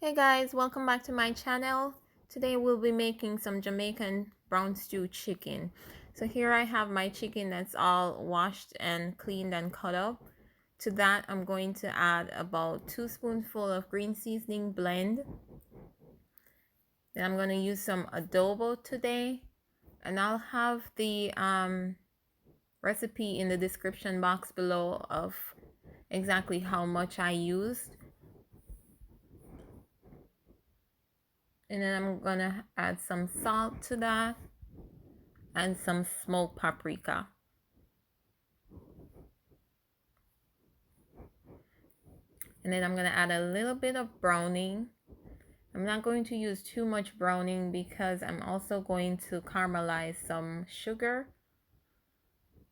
Hey guys, welcome back to my channel. Today we'll be making some Jamaican brown stew chicken. So here I have my chicken that's all washed and cleaned and cut up. To that I'm going to add about 2 spoonfuls of green seasoning blend. Then I'm going to use some adobo today, and I'll have the recipe in the description box below of exactly how much I used. And then I'm gonna add some salt to that and some smoked paprika. And then I'm gonna add a little bit of browning. I'm not going to use too much browning because I'm also going to caramelize some sugar.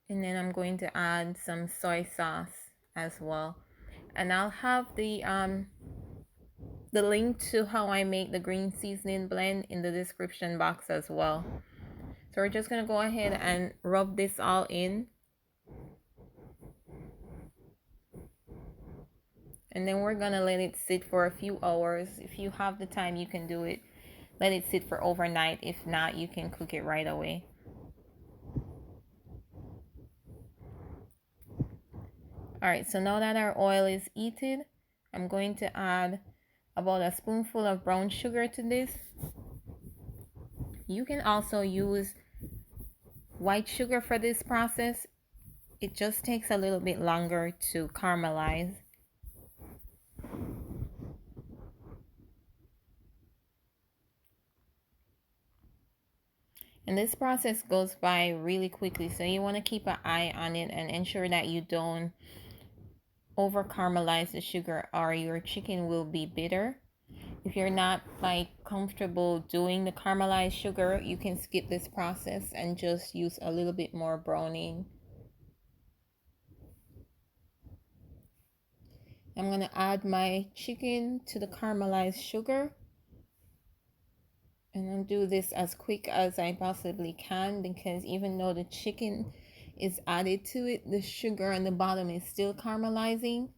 And then I'm going to add some soy sauce as well. And I'll have the link to how I make the green seasoning blend in the description box as well. So we're just gonna go ahead and rub this all in. And then we're gonna let it sit for a few hours. If you have the time, you can do it. Let it sit for overnight. If not, you can cook it right away. Alright, so now that our oil is heated, I'm going to add about a spoonful of brown sugar to this. You can also use white sugar for this process. It just takes a little bit longer to caramelize. And this process goes by really quickly, so you want to keep an eye on it and ensure that you don't over caramelize the sugar or your chicken will be bitter. If you're not comfortable doing the caramelized sugar, you can skip this process and just use a little bit more browning. I'm gonna add my chicken to the caramelized sugar, and I'll do this as quick as I possibly can because even though the chicken is added to it, the sugar on the bottom is still caramelizing.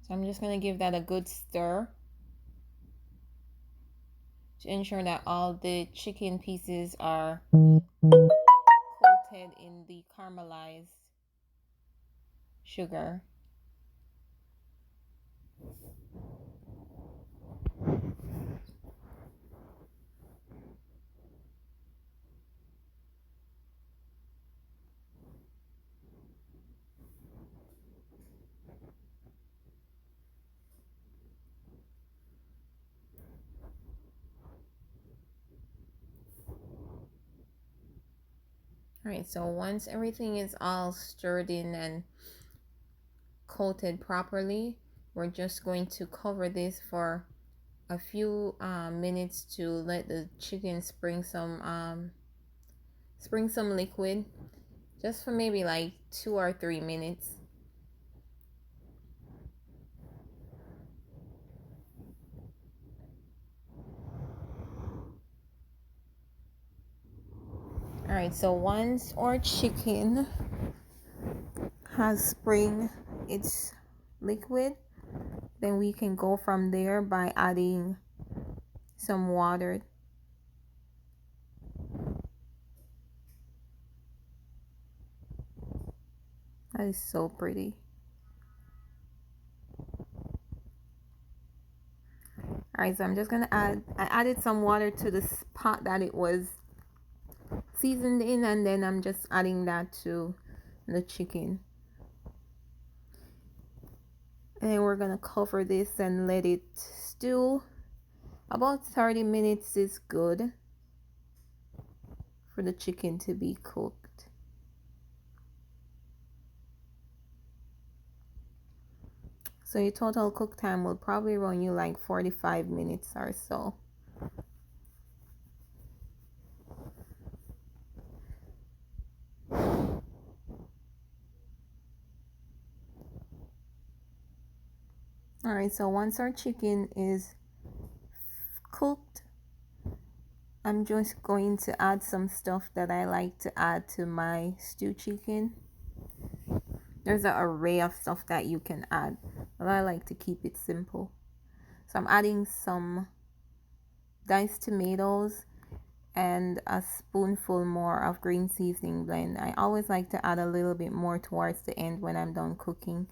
So I'm just gonna give that a good stir to ensure that all the chicken pieces are coated in the caramelized sugar. Alright, so once everything is all stirred in and coated properly, we're just going to cover this for a few minutes to let the chicken spring some liquid, just for maybe like 2 or 3 minutes. Alright, so once our chicken has spring its liquid, then we can go from there by adding some water. That is so pretty. Alright, so I'm just gonna I added some water to the pot that it was seasoned in, and then I'm just adding that to the chicken. And then we're gonna cover this and let it stew. About 30 minutes is good for the chicken to be cooked. So your total cook time will probably run you like 45 minutes or so. Alright, so once our chicken is cooked, I'm just going to add some stuff that I like to add to my stew chicken. There's an array of stuff that you can add, but I like to keep it simple. So I'm adding some diced tomatoes and a spoonful more of green seasoning blend. I always like to add a little bit more towards the end when I'm done cooking,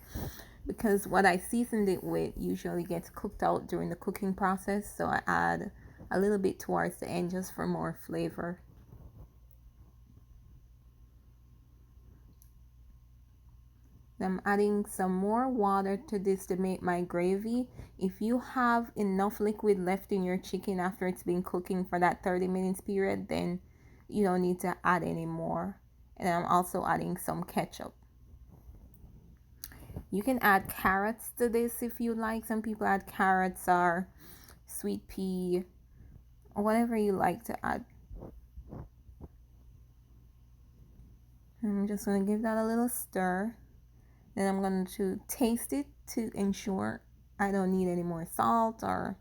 because what I seasoned it with usually gets cooked out during the cooking process, so I add a little bit towards the end just for more flavor. I'm adding some more water to this to make my gravy. If you have enough liquid left in your chicken after it's been cooking for that 30 minutes period, then you don't need to add any more. And I'm also adding some ketchup. You can add carrots to this if you like. Some people add carrots or sweet pea or whatever you like to add. I'm just going to give that a little stir. Then I'm going to taste it to ensure I don't need any more salt or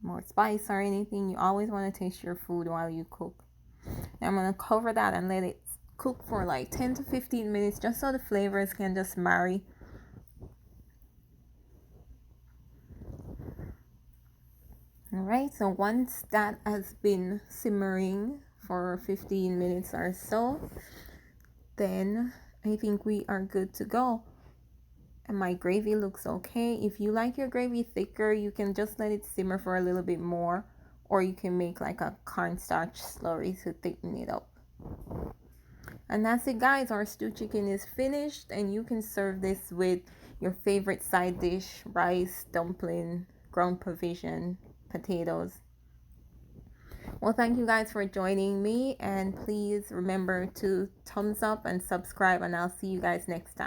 more spice or anything. You always want to taste your food while you cook. Now I'm going to cover that and let it cook for like 10 to 15 minutes just so the flavors can just marry. Alright, so once that has been simmering for 15 minutes or so, then I think we are good to go. And my gravy looks okay. If you like your gravy thicker, you can just let it simmer for a little bit more, or you can make like a cornstarch slurry to thicken it up. And that's it, guys. Our stew chicken is finished, and you can serve this with your favorite side dish: rice, dumpling, ground provision, potatoes. Well, thank you guys for joining me, and please remember to thumbs up and subscribe, and I'll see you guys next time.